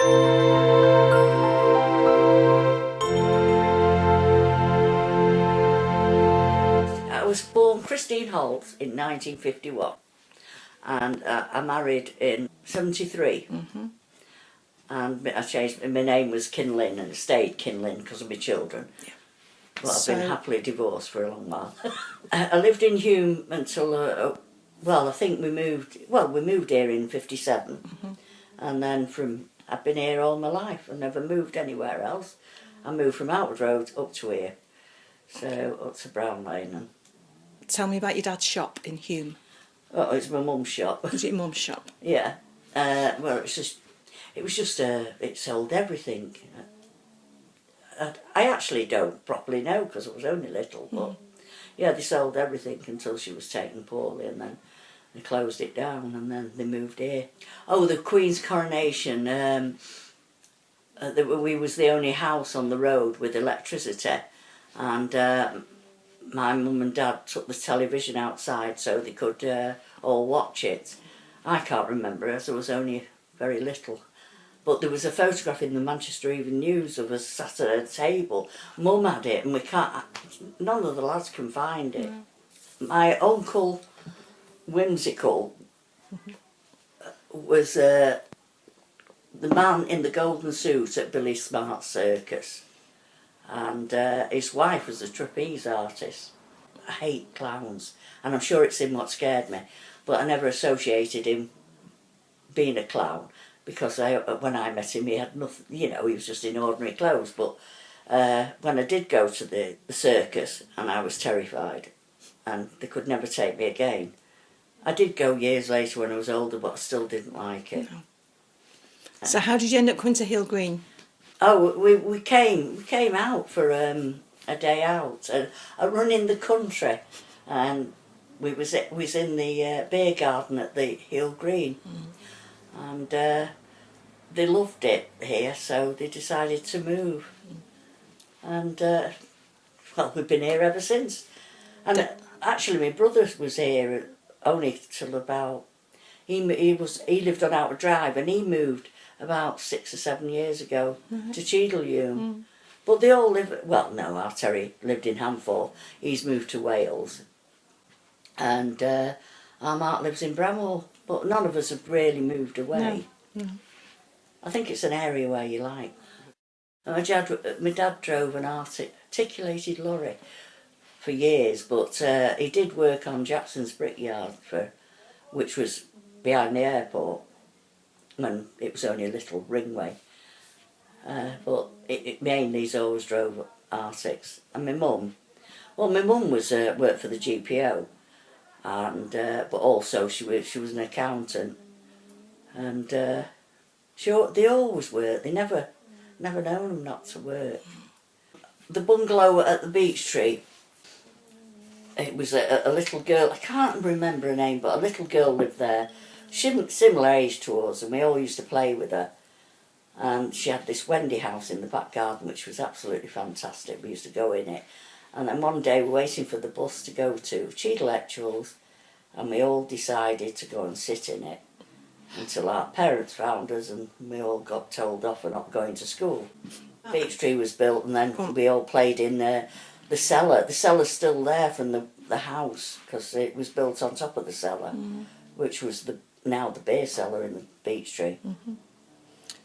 I was born Christine Holt in 1951 and I married in 73. And I changed, my name was Kinlin and it stayed Kinlin because of my children. Yeah. But I've been happily divorced for a long while. I lived in Hume until, well, I think we moved here in 57. And then I've been here all my life and never moved anywhere else. I moved from Outward Road up to here, so up to Brown Lane. And tell me about your dad's shop in Hume. Oh, it's my mum's shop. Was it your mum's shop? Yeah. Well, it sold everything. I actually don't properly know because I was only little, but yeah, they sold everything until she was taken poorly, and then they closed it down, and then they moved here. Oh, the Queen's coronation. We was the only house on the road with electricity, and my mum and dad took the television outside so they could all watch it. I can't remember as I was only very little. But there was a photograph in the Manchester Evening News of us sat at a table. Mum had it and none of the lads can find it. My uncle, Whimsical, was the man in the golden suit at Billy Smart's circus. And his wife was a trapeze artist. I hate clowns, and I'm sure it's him what scared me, but I never associated him being a clown, because when I met him he had nothing, you know, he was just in ordinary clothes. But when I did go to the circus, and I was terrified, and they could never take me again. I did go years later when I was older, but I still didn't like it. No. So how did you end up coming to Hill Green? Oh, we came out for a day out, a run in the country, and we was in the beer garden at the Hill Green, and they loved it here, so they decided to move, and well, we've been here ever since. And actually, my brother was here only till about he lived on Outer Drive, and he moved about 6 or 7 years ago to Cheadle. But they all live, well, no, our Terry lived in Hamforth. He's moved to Wales. And our Mark lives in Bramhall, but none of us have really moved away. No. I think it's an area where you like. My dad drove an articulated lorry for years, but he did work on Jackson's Brickyard, which was behind the airport, when it was only a little ringway. But it mainly he's always drove Arctics. And my mum was worked for the GPO, and but also she was an accountant, and they always worked. They never known them not to work. The bungalow at the Beech Tree, it was a little girl, I can't remember her name, but a little girl lived there. She was similar age to us, and we all used to play with her. And she had this Wendy house in the back garden, which was absolutely fantastic. We used to go in it. And then one day we were waiting for the bus to go to Cheadle Lecturals, and we all decided to go and sit in it until our parents found us, and we all got told off for not going to school. Beech Tree was built, and then we all played in the cellar. The cellar's still there from the house, because it was built on top of the cellar, which was now the beer cellar in the Beech Tree.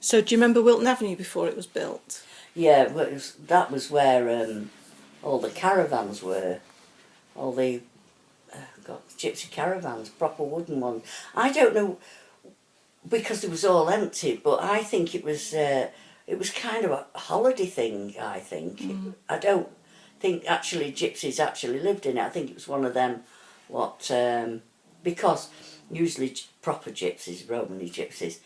So do you remember Wilton Avenue before it was built? Yeah, that was where all the caravans were. All the gypsy caravans, proper wooden ones. I don't know, because it was all empty, but I think it was kind of a holiday thing, I think. I don't think actually gypsies actually lived in it. I think it was one of them because usually proper gypsies, Romany gypsies,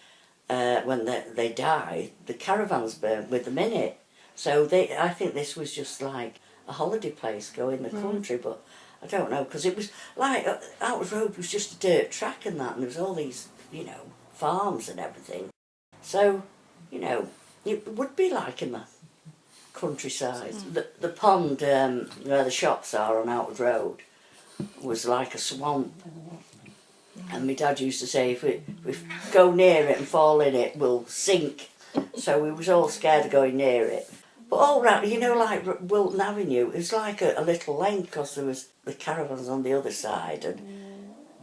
when they die, the caravans burnt with them in it. So I think this was just like a holiday place, go in the country, but I don't know, because it was like, Outward Road was just a dirt track and that, and there was all these, you know, farms and everything. So, you know, it would be like in the countryside. The pond where the shops are on Outward Road was like a swamp. And my dad used to say, if we go near it and fall in it, we'll sink. So we was all scared of going near it. But all round, you know, like Wilton Avenue, it was like a little lane because there was the caravans on the other side, and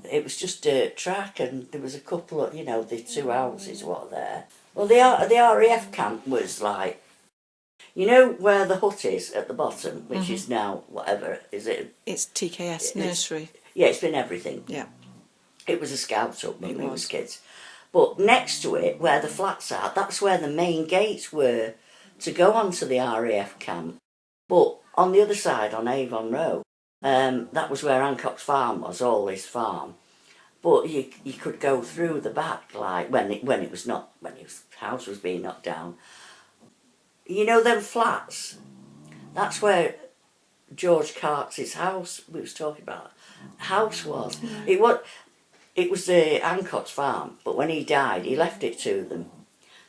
it was just dirt track, and there was a couple of, you know, the two houses what there. Well, the RAF camp was like, you know where the hut is at the bottom, which is now whatever, is it? It's TKS nursery. Yeah, it's been everything. Yeah. It was a scout hut when we was kids. But next to it, where the flats are, that's where the main gates were to go onto the RAF camp. But on the other side, on Avon Road, that was where Hancock's farm was, all his farm. But you could go through the back, like when his house was being knocked down. You know them flats? That's where George Cart's house we was talking about. House was. It was the Hancock's farm, but when he died, he left it to them.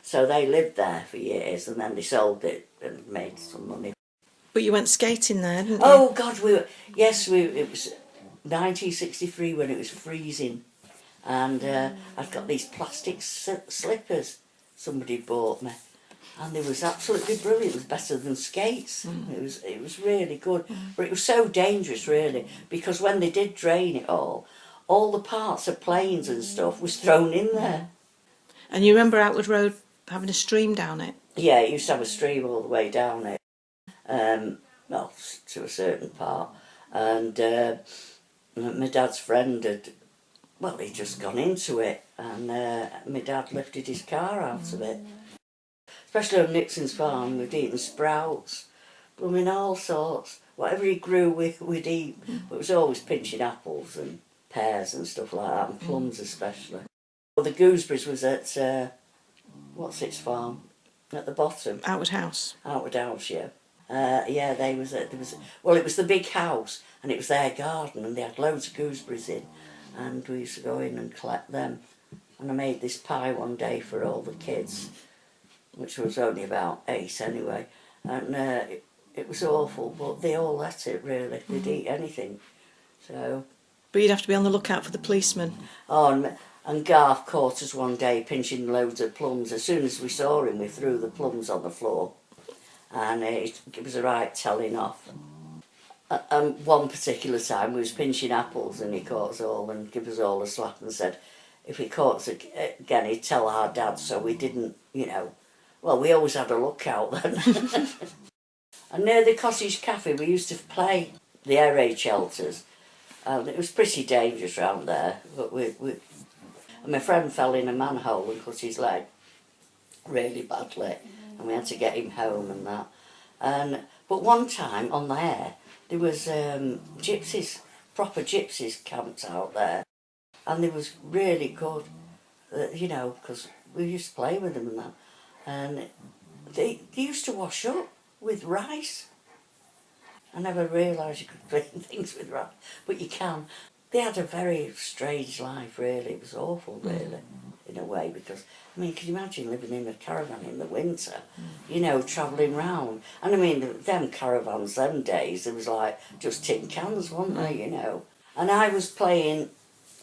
So they lived there for years, and then they sold it and made some money. But you went skating there, didn't you? Oh God, it was 1963 when it was freezing, and I'd got these plastic slippers somebody bought me, and they was absolutely brilliant. It was better than skates. It was really good, but it was so dangerous really, because when they did drain it all the parts of planes and stuff was thrown in there. And you remember Outward Road having a stream down it? Yeah, it used to have a stream all the way down it. Well, to a certain part. And my dad's friend he'd just gone into it, and my dad lifted his car out of it. Especially on Nixon's farm, we'd eaten sprouts, blooming all sorts. Whatever he grew, we'd eat. But it was always pinching apples and pears and stuff like that, and plums especially. Well, the gooseberries was at, what's its farm? At the bottom. Outward House. Outward House, yeah. It was the big house, and it was their garden, and they had loads of gooseberries in, and we used to go in and collect them. And I made this pie one day for all the kids, which was only about 8 anyway, and it was awful, but they all ate it really. They'd eat anything, so. But you'd have to be on the lookout for the policeman. Oh, and Garth caught us one day pinching loads of plums. As soon as we saw him, we threw the plums on the floor, and it was a right telling off. And one particular time we was pinching apples, and he caught us all and gave us all a slap and said if he caught us again he'd tell our dad, so we didn't, you know. Well, we always had a lookout then. And near the cottage cafe we used to play the air raid shelters, and it was pretty dangerous round there, but and my friend fell in a manhole and cut his leg really badly, and we had to get him home and that. But one time on there was gypsies, proper gypsies camped out there, and they was really good, you know, because we used to play with them and that, and they used to wash up with rice. I never realised you could clean things with rice, but you can. They had a very strange life, really. It was awful, really, in a way, because, I mean, can you imagine living in a caravan in the winter, you know, travelling round? And I mean, them caravans, them days, it was like just tin cans, weren't they, you know? And I was playing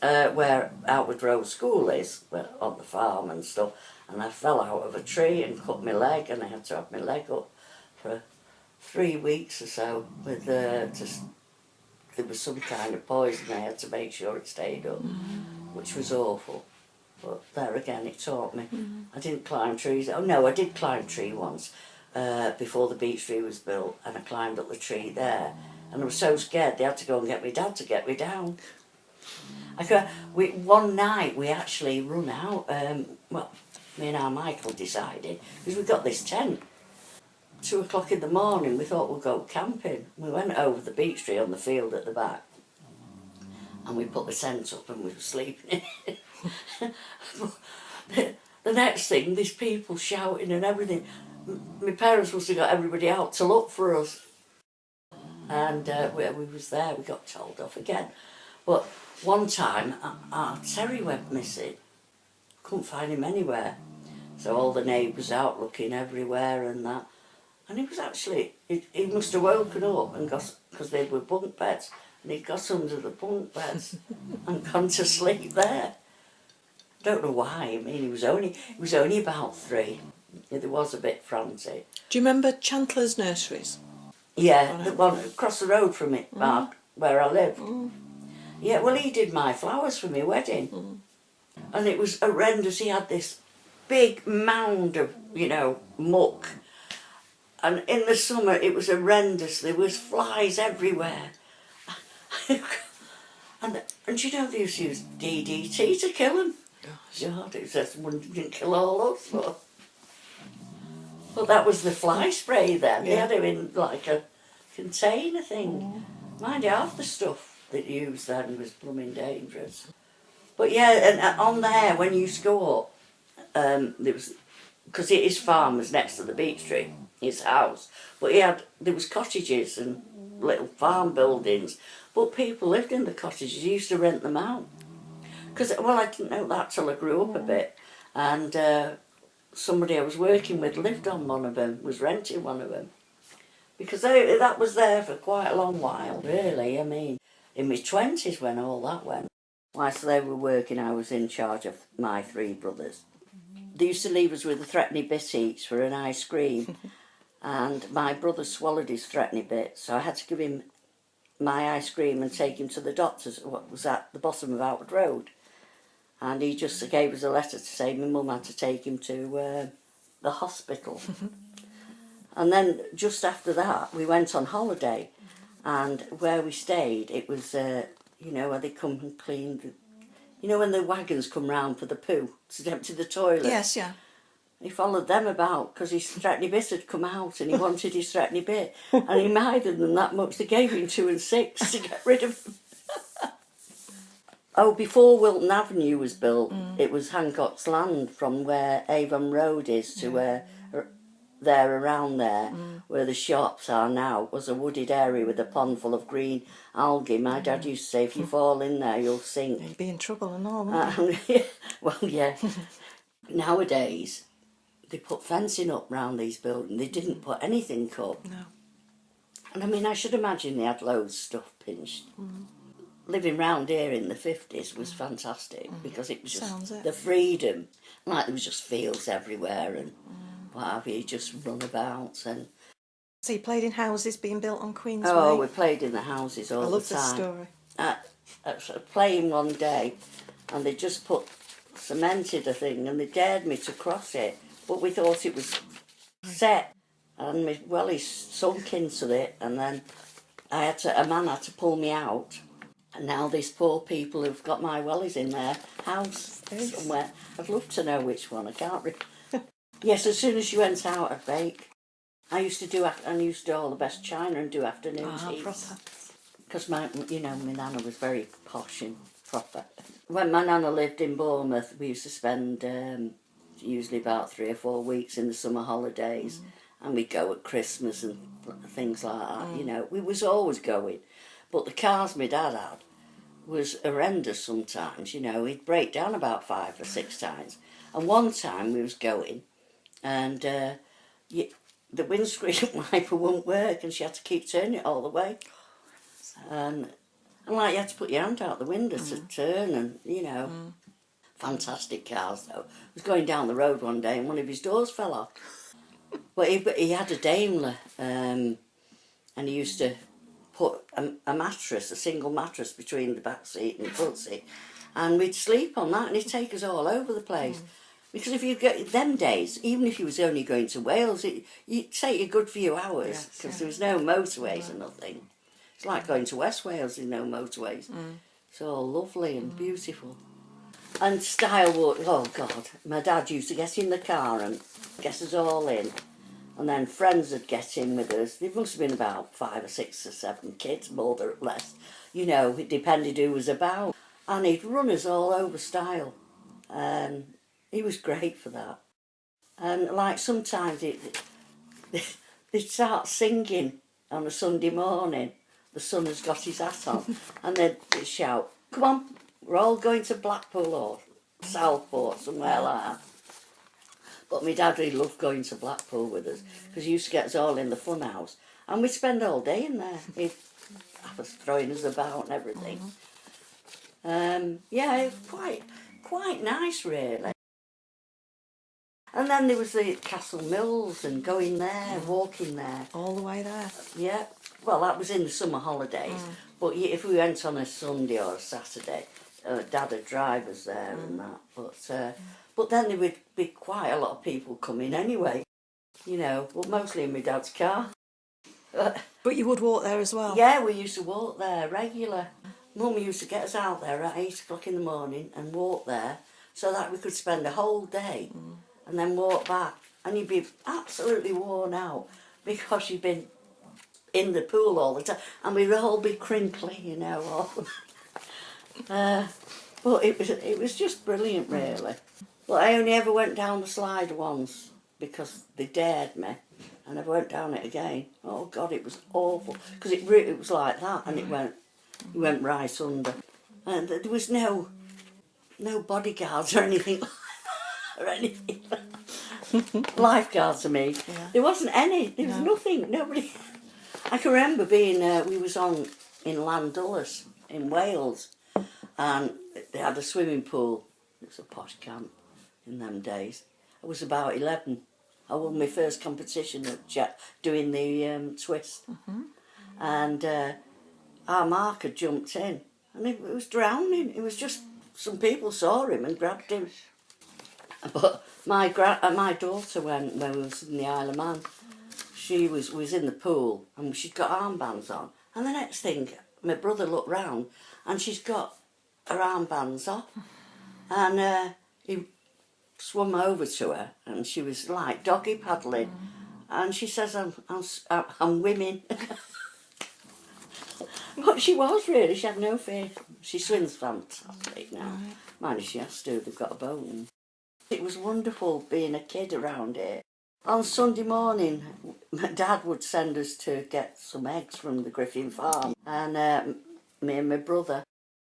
where Outward Road School is, on the farm and stuff, and I fell out of a tree and cut my leg, and I had to have my leg up for 3 weeks or so with just... There was some kind of poison, I had to make sure it stayed up, which was awful. But there again, it taught me. I didn't climb trees. Oh no, I did climb a tree once before the beech tree was built, and I climbed up the tree there. And I was so scared they had to go and get my dad to get me down. One night we actually run out, me and our Michael decided, because we got this tent. 2 o'clock in the morning, we thought we'd go camping. We went over the beech tree on the field at the back, and we put the tent up and we were sleeping in it. The next thing, there's people shouting and everything. My parents must have got everybody out to look for us. And we was there, we got told off again. But one time, our Terry went missing. Couldn't find him anywhere. So all the neighbours out looking everywhere and that. And he was actually, he must have woken up and got, because they were bunk beds, and he got under the bunk beds and gone to sleep there. Don't know why. I mean, he was only about 3. Yeah, there was a bit frantic. Do you remember Chandler's Nurseries? Yeah, the one across the road from it, Mark, where I live. Yeah, well, he did my flowers for my wedding. And it was horrendous. He had this big mound of, you know, muck. And in the summer, it was horrendous. There was flies everywhere. and you know, they used to use DDT to kill them. God, it just didn't kill all us. But that was the fly spray then. They had it in like a container thing. Mind you, half the stuff that you used then was blooming dangerous. But yeah, and on there, when you used to go up, there was, because his farm was next to the beech tree, his house, but there was cottages and little farm buildings, but people lived in the cottages. He used to rent them out. Because, well, I didn't know that till I grew up a bit, and somebody I was working with lived on one of them, was renting one of them. Because that was there for quite a long while, really. I mean, in my 20s when all that went. Whilst they were working, I was in charge of my 3 brothers. They used to leave us with a threepenny bit each for an ice cream. And my brother swallowed his threepenny bit, so I had to give him my ice cream and take him to the doctor's, what was at the bottom of Outward Road. And he just gave us a letter to say my mum had to take him to the hospital. And then just after that, we went on holiday. And where we stayed, it was, you know, where they come and clean, you know, when the wagons come round for the poo to empty the toilet. Yes, yeah. He followed them about because his threepenny bit had come out and he wanted his threepenny bit. And he minded them that much, they gave him 2 and 6 to get rid of him. Oh, before Wilton Avenue was built, it was Hancock's land from where Avon Road is to where there, around there, where the shops are now, was a wooded area with a pond full of green algae. My dad used to say, if you fall in there, you'll sink. You'd be in trouble and all, wouldn't you? Well, yeah. Nowadays, they put fencing up round these buildings. They didn't put anything up. No. And I mean, I should imagine they had loads of stuff pinched. Living round here in the 50s was fantastic because it was just the freedom. Like there was just fields everywhere and what have you, just run about. And so you played in houses being built on Queensway? Oh, we played in the houses all the time. I love this story. I was playing one day and they just cemented a thing and they dared me to cross it, but we thought it was set and my wellies sunk into it, and then a man had to pull me out. And now these poor people who've got my wellies in their house somewhere. I'd love to know which one. I can't. Yes, as soon as you went out, I'd bake. I used to do all the best china and do afternoon teas. Because my nana was very posh and proper. When my nana lived in Bournemouth, we used to spend usually about 3 or 4 weeks in the summer holidays, and we'd go at Christmas and things like that. You know, we was always going. But the cars my dad had was horrendous sometimes, you know. He'd break down about 5 or 6 times. And one time we was going and the windscreen wiper wouldn't work and she had to keep turning it all the way. And like you had to put your hand out the window to turn and, you know. Fantastic cars though. I was going down the road one day and one of his doors fell off. But he had a Daimler and he used to put a single mattress between the back seat and the front seat, and we'd sleep on that and he'd take us all over the place. Because if you get them days, even if you was only going to Wales, you'd take a good few hours because there was no motorways and nothing. It's like going to West Wales, there's no motorways. It's all lovely and beautiful. And style walk, oh God, my dad used to get in the car and get us all in. And then friends would get in with us. There must have been about 5 or 6 or 7 kids, more or less. You know, it depended who was about. And he'd run us all over style. He was great for that. And like sometimes they'd start singing on a Sunday morning. The son has got his hat on. And they'd shout, come on, we're all going to Blackpool or Southport, somewhere like that. But my dad really loved going to Blackpool with us because he used to get us all in the fun house. And we'd spend all day in there. He'd have us throwing us about and everything. Yeah, it was quite nice, really. And then there was the Castle Mills and going there, walking there. All the way there. Yeah. Well, that was in the summer holidays. But if we went on a Sunday or a Saturday, Dad would drive us there and that. But then there would be quite a lot of people coming anyway. You know, but mostly in my dad's car. But you would walk there as well? Yeah, we used to walk there regular. Mum used to get us out there at 8 o'clock in the morning and walk there so that we could spend a whole day and then walk back. And you'd be absolutely worn out because you've been in the pool all the time. And we'd all be crinkly, you know. But it was just brilliant, really. But I only ever went down the slide once because they dared me. I never went down it again. Oh God, it was awful because it was like that, and it went right under, and there was no bodyguards or anything or anything. Lifeguards, I mean. Yeah. There wasn't any. There was nothing. Nobody. I can remember being. We was on in Llandullas in Wales, and they had a swimming pool. It was a posh camp in them days. I was about 11. I won my first competition at doing the twist. And our Mark had jumped in and it was drowning. It was just some people saw him and grabbed him. But my daughter, when we was in the Isle of Man, she was in the pool and she'd got armbands on. And the next thing, my brother looked round and she's got her armbands off. And he swum over to her and she was like doggy paddling and she says I'm women. But she was really, she had no fear. She swims fantastic now. Mind she has to, they've got a boat. And it was wonderful being a kid around here. On Sunday morning my dad would send us to get some eggs from the Griffin farm, and me and my brother,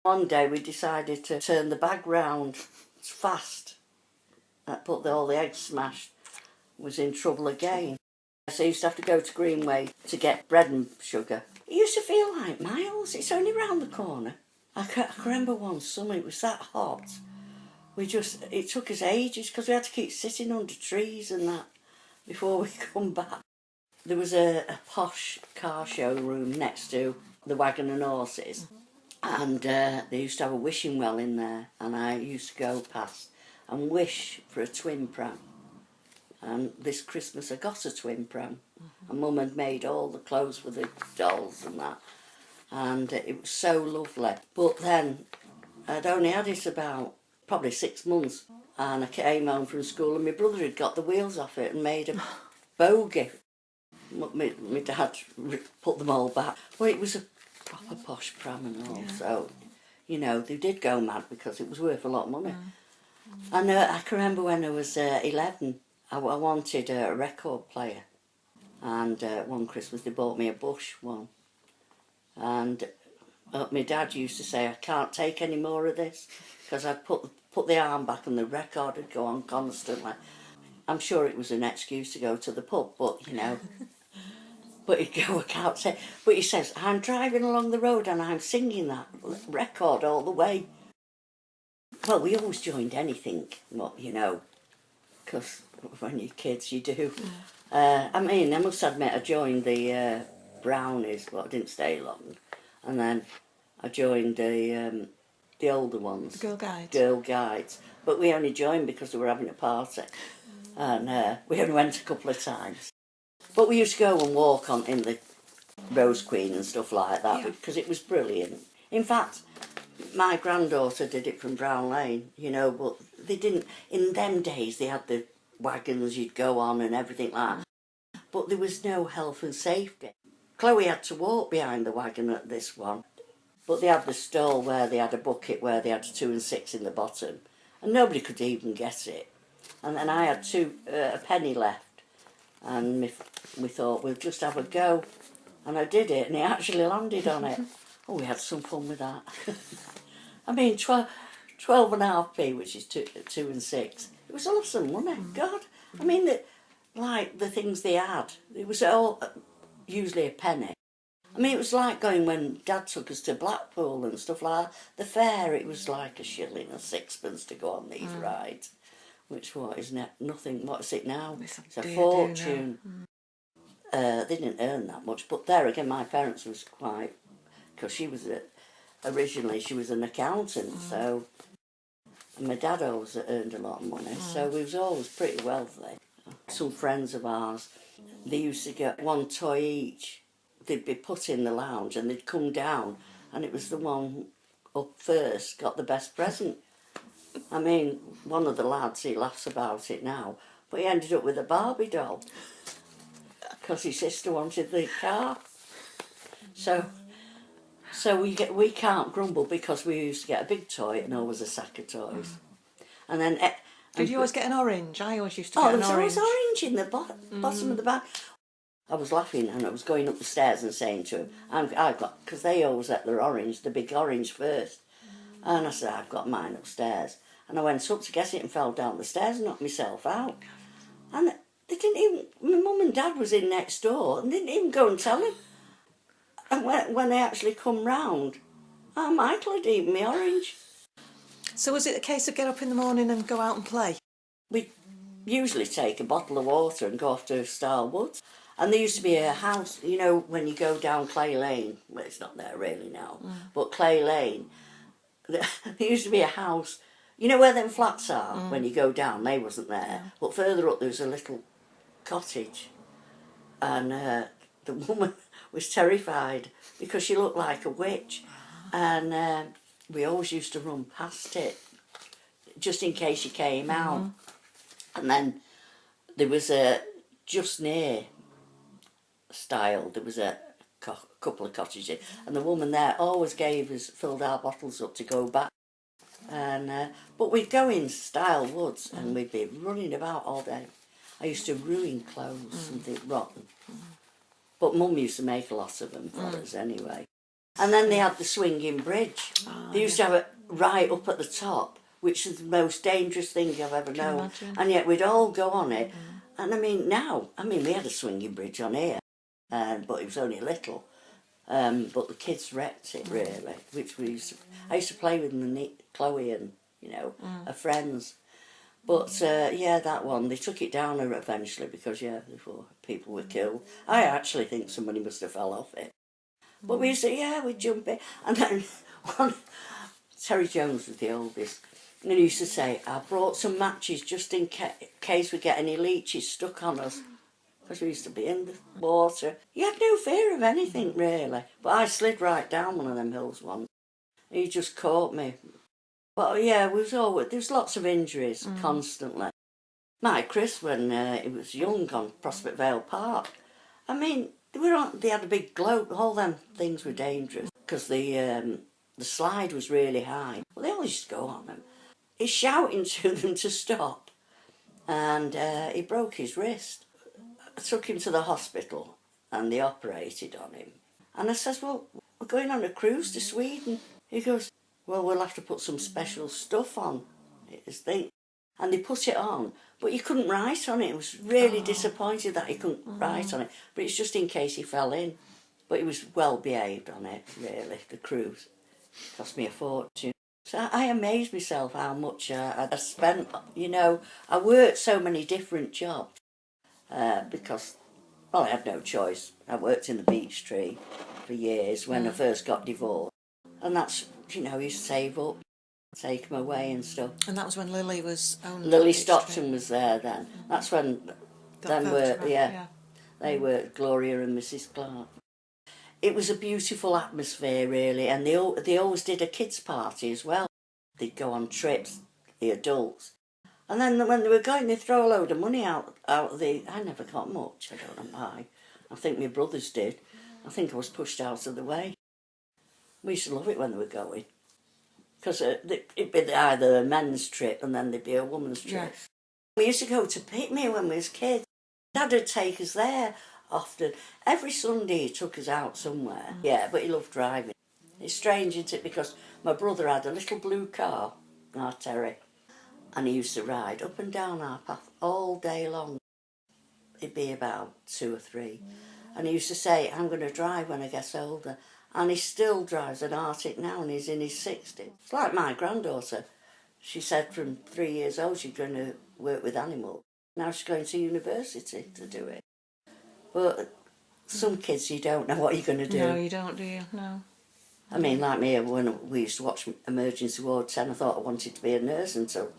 one day we decided to turn the bag round fast. Put all the eggs smashed, was in trouble again. So I used to have to go to Greenway to get bread and sugar. It used to feel like miles, it's only round the corner. I can remember one summer, it was that hot. It took us ages because we had to keep sitting under trees and that before we come back. There was a posh car showroom next to the Wagon and Horses, and they used to have a wishing well in there, and I used to go past and wish for a twin pram. And this Christmas I got a twin pram. And Mum had made all the clothes for the dolls and that. And it was so lovely. But then I'd only had it about probably 6 months. And I came home from school and my brother had got the wheels off it and made a bogey. My dad put them all back. Well, it was a proper posh pram and all. Yeah. So, you know, they did go mad because it was worth a lot of money. And I can remember when I was 11, I wanted a record player. And one Christmas they bought me a Bush one. And my dad used to say, I can't take any more of this, because I'd put the arm back and the record would go on constantly. I'm sure it was an excuse to go to the pub, but, you know. But he'd go, I can't say. But he says, I'm driving along the road and I'm singing that record all the way. Well, we always joined anything, you know, because when you're kids you do. I mean, I must admit I joined the Brownies, but I didn't stay long. And then I joined the older ones. Girl Guides. Girl Guides. But we only joined because we were having a party. And we only went a couple of times. But we used to go and walk in the Rose Queen and stuff like that, because it was brilliant. In fact, my granddaughter did it from Brown Lane, you know, but they didn't. In them days, they had the wagons you'd go on and everything like that. But there was no health and safety. Chloe had to walk behind the wagon at this one. But they had the stall where they had a bucket where they had 2 and 6 in the bottom. And nobody could even get it. And then I had a penny left. And we thought, we'll just have a go. And I did it, and it actually landed on it. Oh, we had some fun with that. I mean, 12.5p, which is 2 and 6. It was awesome, wasn't it? God. I mean, the things they had, it was all usually a penny. I mean, it was like going when Dad took us to Blackpool and stuff like that. The fair, it was like a shilling or 6pence to go on these rides. which what is nothing. What's it now? It's a fortune. They didn't earn that much, but there again, my parents was quite, because she was originally she was an accountant, so, and my dad always earned a lot of money, so we was always pretty wealthy. Some friends of ours, they used to get one toy each. They'd be put in the lounge and they'd come down, and it was the one up first got the best present. I mean, one of the lads, he laughs about it now, but he ended up with a Barbie doll because his sister wanted the car. So we can't grumble because we used to get a big toy and always a sack of toys. And then did you always get an orange? I always used to get an orange. Oh, there was always orange in the bottom of the bag. I was laughing and I was going up the stairs and saying to him, I've got, because they always let their orange, the big orange first. And I said, I've got mine upstairs. And I went up to get it and fell down the stairs and knocked myself out. And they didn't even, my mum and dad was in next door and didn't even go and tell him. And when they actually come round, Michael had eaten my orange. So was it a case of get up in the morning and go out and play? We usually take a bottle of water and go off to Style Woods. And there used to be a house, you know, when you go down Clay Lane, well, it's not there really now, but Clay Lane, there used to be a house, you know where them flats are when you go down, they wasn't there, but further up there was a little cottage, and the woman was terrified because she looked like a witch, and we always used to run past it just in case she came out. And then there was just near Style, there was a couple of cottages, and the woman there always filled our bottles up to go back. And but we'd go in Style Woods and we'd be running about all day. I used to ruin clothes and think rotten, but Mum used to make a lot of them for us anyway. And then they had the swinging bridge. They used to have it right up at the top, which is the most dangerous thing I've ever known. And yet we'd all go on it. And I mean, we had a swinging bridge on here, but it was only little. But the kids wrecked it really, which I used to play with Chloe and, you know, her friends. But yeah, that one, they took it down eventually because, before people were killed. I actually think somebody must have fell off it. But we used to, we'd jump in. And then Terry Jones was the oldest. And he used to say, I brought some matches just in case we get any leeches stuck on us. Because we used to be in the water. You had no fear of anything, really. But I slid right down one of them hills once. He just caught me. But yeah, there was lots of injuries constantly. My Chris, when he was young on Prospect Vale Park, I mean, they had a big globe. All them things were dangerous because the slide was really high. Well, they always used to go on them. He's shouting to them to stop, and he broke his wrist. I took him to the hospital and they operated on him. And I says, well, we're going on a cruise to Sweden. He goes, well, we'll have to put some special stuff on his thing. And they put it on, but you couldn't write on it. I was really disappointed that he couldn't write on it. But it's just in case he fell in. But he was well behaved on it, really, the cruise. Cost me a fortune. So I amazed myself how much I spent, you know. I worked so many different jobs. Because, well, I had no choice. I worked in the beech tree for years when I first got divorced. And that's, you know, you save up, take them away and stuff. And that was when Lily was owned. Lily Stockton was there then. That's when they were Gloria and Mrs. Clark. It was a beautiful atmosphere, really, and they always did a kids' party as well. They'd go on trips, the adults. And then when they were going, they'd throw a load of money out I never got much, I don't know why. I think my brothers did. I think I was pushed out of the way. We used to love it when they were going. Because it'd be either a men's trip and then there'd be a woman's trip. Yeah. We used to go to Pitmere when we was kids. Dad would take us there often. Every Sunday he took us out somewhere. Yeah, but he loved driving. It's strange, isn't it? Because my brother had a little blue car, our Terry. And he used to ride up and down our path all day long. It'd be about 2 or 3. And he used to say, I'm going to drive when I get older. And he still drives an Arctic now and he's in his 60s. It's like my granddaughter. She said from 3 years old she's going to work with animals. Now she's going to university to do it. But some kids, you don't know what you're going to do. No, you don't, do you? No. I mean, like me, when we used to watch Emergency Ward 10, I thought I wanted to be a nurse until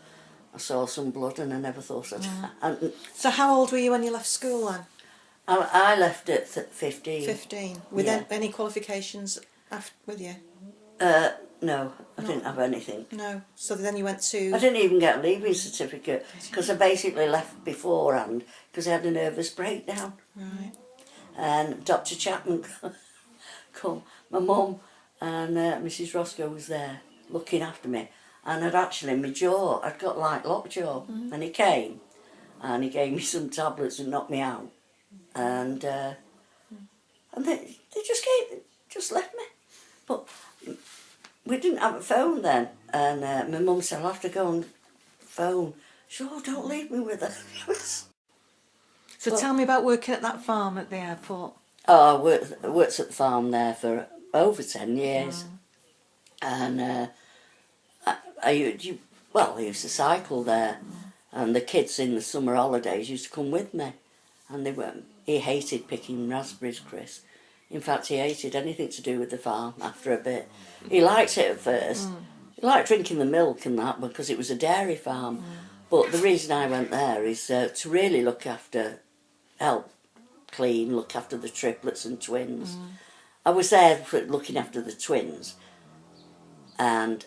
I saw some blood and I never thought I'd... And So how old were you when you left school then? I left at 15. 15. With any qualifications with you? No, I didn't have anything. No. So then you went to... I didn't even get a leaving certificate because I basically left beforehand because I had a nervous breakdown. Right. And Dr. Chapman come, my mum and Mrs. Roscoe was there looking after me. And I'd actually, my jaw, I'd got like lockjaw. And he came and he gave me some tablets and knocked me out. And they just left me. But we didn't have a phone then, and my mum said, I'll have to go and phone. Sure, don't leave me with her. So tell me about working at that farm at the airport. Oh, I worked at the farm there for over 10 years. And I used to cycle there. And the kids in the summer holidays used to come with me. And he hated picking raspberries, Chris. In fact, he hated anything to do with the farm after a bit. He liked it at first. He liked drinking the milk and that because it was a dairy farm. But the reason I went there is to really look after, help clean, look after the triplets and twins. I was there for looking after the twins. And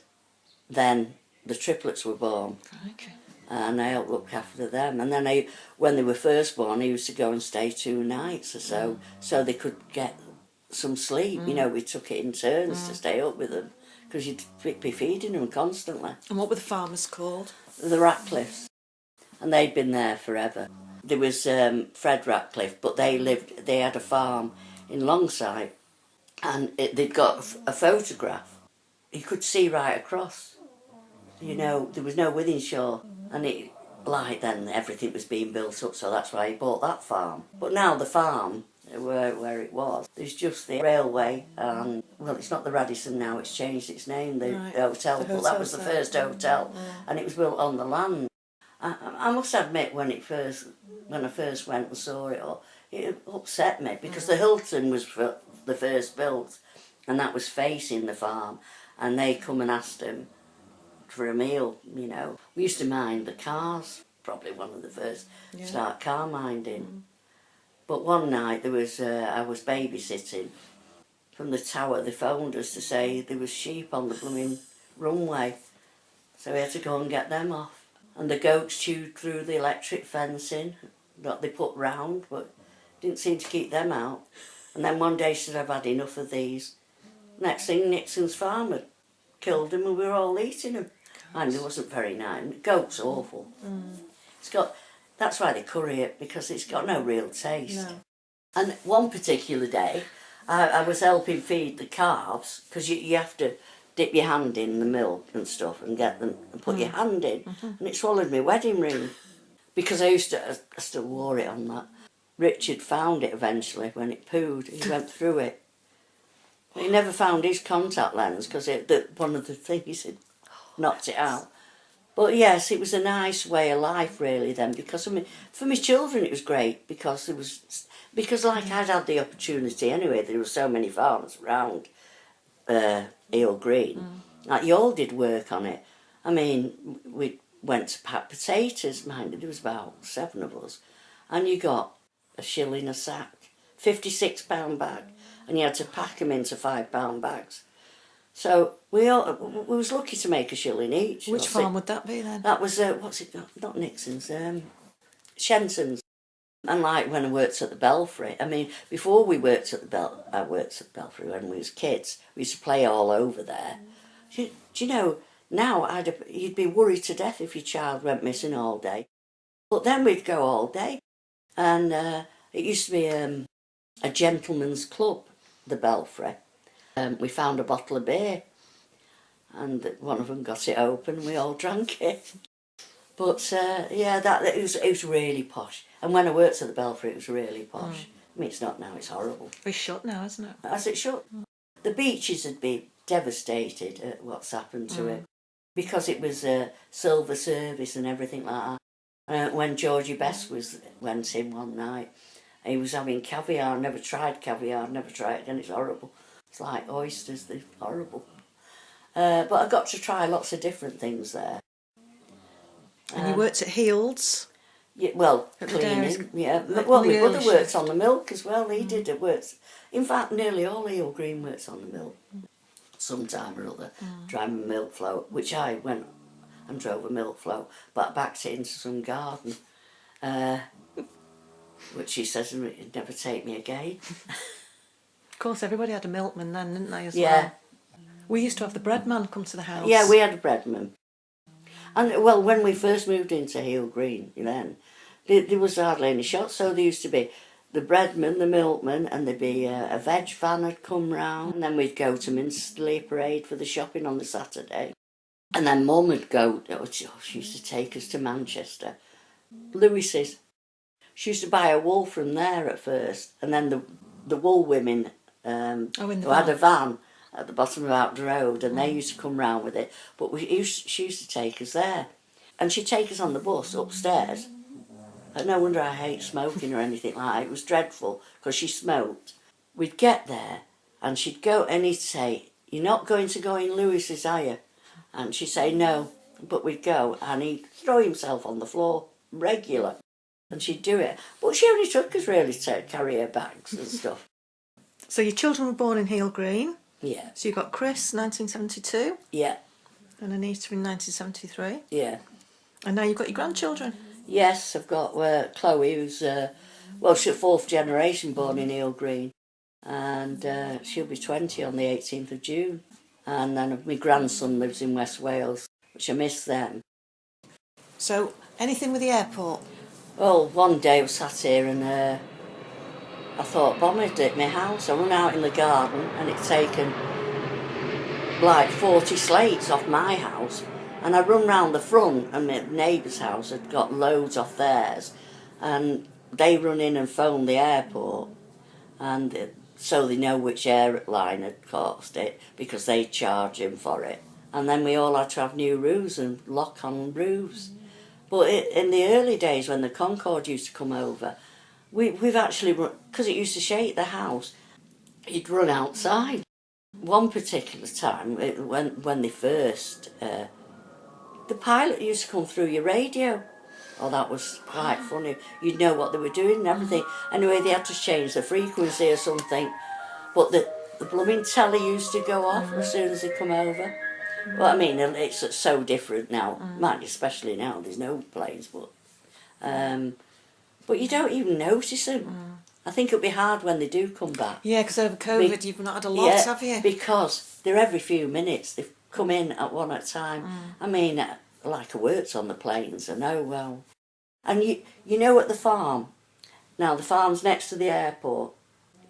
then the triplets were born. Okay. And I helped look after them. And then when they were first born, I used to go and stay 2 nights or so they could get some sleep. You know, we took it in turns to stay up with them because you'd be feeding them constantly. And what were the farmers called? The Ratcliffes. And they'd been there forever. There was Fred Ratcliffe, but they had a farm in Longside, and they'd got a photograph. You could see right across. You know, there was no Withinshaw, and then everything was being built up, so that's why he bought that farm. But now the farm, where it was, there's just the railway, and, well, it's not the Radisson now, it's changed its name, the hotel, but that was the first hotel, and it was built on the land. I must admit, when I first went and saw it all, it upset me, because the Hilton was the first built, and that was facing the farm, and they come and asked him for a meal, you know. We used to mind the cars, probably one of the first to start car minding. But one night I was babysitting. From the tower they phoned us to say there was sheep on the blooming runway. So we had to go and get them off. And the goats chewed through the electric fencing that they put round, but didn't seem to keep them out. And then one day she said, I've had enough of these. Next thing, Nixon's farm had killed them and we were all eating them. And it wasn't very nice. Goat's awful. That's why they curry it, because it's got no real taste. No. And one particular day, I was helping feed the calves, because you have to dip your hand in the milk and stuff and get them and put your hand in. And it swallowed my wedding ring, because I still wore it on that. Richard found it eventually when it pooed. He went through it. But he never found his contact lens, because one of the things had knocked it out. But yes, it was a nice way of life really then, because for my children it was great, because like I'd had the opportunity anyway, there were so many farms around Eel Green. Like you all did work on it. I mean, we went to pack potatoes, mind you, there was about 7 of us, and you got £1 a sack, £56 bag, and you had to pack them into £5 bags. So we was lucky to make £1 each. Which farm would that be then? That was not Nixon's, Shenton's. And like when I worked at the Belfry, I mean, before we worked at I worked at the Belfry when we was kids. We used to play all over there. Do you know, now you'd be worried to death if your child went missing all day. But then we'd go all day. And it used to be a gentleman's club, the Belfry. We found a bottle of beer, and one of them got it open and we all drank it. But it was really posh. And when I worked at the Belfry, it was really posh. I mean, it's not now, it's horrible. It's shut now, isn't it? As it should. The beaches would be devastated at what's happened to it, because it was a silver service and everything like that. When Georgie Best went in one night, he was having caviar. Never tried caviar, never tried it, and it's horrible. It's like oysters, they're horrible. But I got to try lots of different things there. And you worked at Heald's? Yeah, well, At the cleaning, dairies, yeah. like Well, on my the brother early worked shift. on the milk as well. He did it. Works. In fact, nearly all Eel Green works on the milk. Sometime or other, driving a milk float, which I went and drove a milk float, but I backed it into some garden, which he says he'd never take me again. Of course, everybody had a milkman then, didn't they, as Yeah. well? We used to have the bread man come to the house. Yeah, we had a breadman. And, well, when we first moved into Heel Green, then, there was hardly any shops, so there used to be the breadman, the milkman, and there'd be a veg van had come round, and then we'd go to Minsterley Parade for the shopping on the Saturday. And then Mum would go, she used to take us to Manchester. Lewis's. She used to buy a wool from there at first, and then the wool women who had a van at the bottom of Out the Road, and they used to come round with it. But she used to take us there. And she'd take us on the bus upstairs. And no wonder I hate smoking or anything like that. It was dreadful, because she smoked. We'd get there, and she'd go, and he'd say, "You're not going to go in Lewis's, are you?" And she'd say, "No." But we'd go, and he'd throw himself on the floor, regular. And she'd do it. But she only took us really to carry her bags and stuff. So your children were born in Heel Green. Yeah. So you got Chris, 1972. Yeah. And Anita in 1973. Yeah. And now you've got your grandchildren. Yes, I've got Chloe, who's, she's fourth generation born in Eel Green. And she'll be 20 on the 18th of June. And then my grandson lives in West Wales, which I miss them. So, anything with the airport? Well, one day I was sat here and I thought bomb had hit my house. I run out in the garden and it's taken like 40 slates off my house. And I run round the front, and my neighbour's house had got loads off theirs. And they run in and phone the airport. And so they know which airline had caused it, because they charge him for it. And then we all had to have new roofs and lock on roofs. But in the early days when the Concorde used to come over, we've actually run, because it used to shake the house, you'd run outside. One particular time, when they first, the pilot used to come through your radio. Oh, that was quite funny. You'd know what they were doing and everything. Anyway, they had to change the frequency or something. But the blooming telly used to go off as soon as they come over. Well, I mean, it's so different now. Mind, especially now, there's no planes, but you don't even notice them. I think it'll be hard when they do come back. Yeah, because over COVID you've not had a lot, have you? Because they're every few minutes. They come in at one at a time. I mean, like I worked on the planes, I know well. And you know at the farm, now the farm's next to the airport.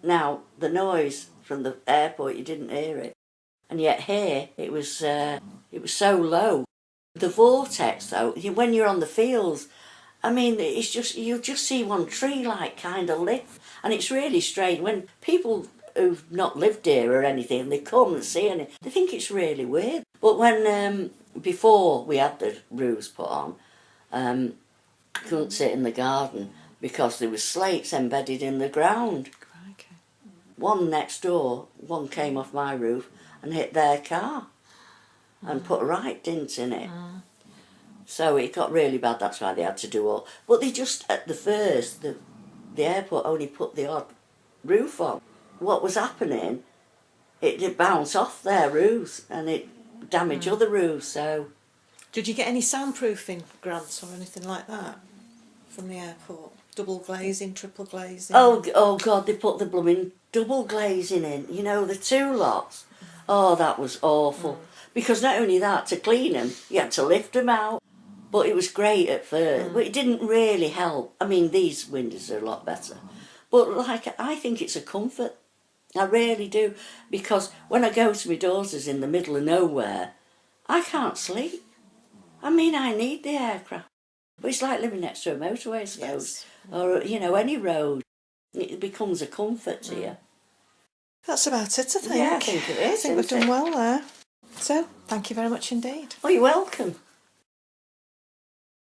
Now, the noise from the airport, you didn't hear it. And yet here, it was so low. The vortex, though, when you're on the fields, I mean, it's just, you'll just see one tree, like, kind of lit. And it's really strange. When people who've not lived here or anything, they come and see it, they think it's really weird. But when, before we had the roofs put on, I couldn't sit in the garden because there was slates embedded in the ground. Okay. One next door, one came off my roof and hit their car and put a right dint in it. So it got really bad, that's why they had to do all. But they just, at the first, the airport only put the odd roof on. What was happening, it bounced off their roofs and it damaged other roofs, so... Did you get any soundproofing grants or anything like that from the airport? Double glazing, triple glazing? Oh God, they put the blooming double glazing in, you know, the two lots. Oh, that was awful. Because not only that, to clean them, you had to lift them out. But it was great at first, but it didn't really help. I mean, these windows are a lot better. But, like, I think it's a comfort. I really do. Because when I go to my daughter's in the middle of nowhere, I can't sleep. I mean, I need the aircraft. But it's like living next to a motorway, I suppose. Yes. Or, you know, any road. It becomes a comfort to you. That's about it, I think. Yeah, I think it is. I think we've done well there. So, thank you very much indeed. Oh, you're welcome.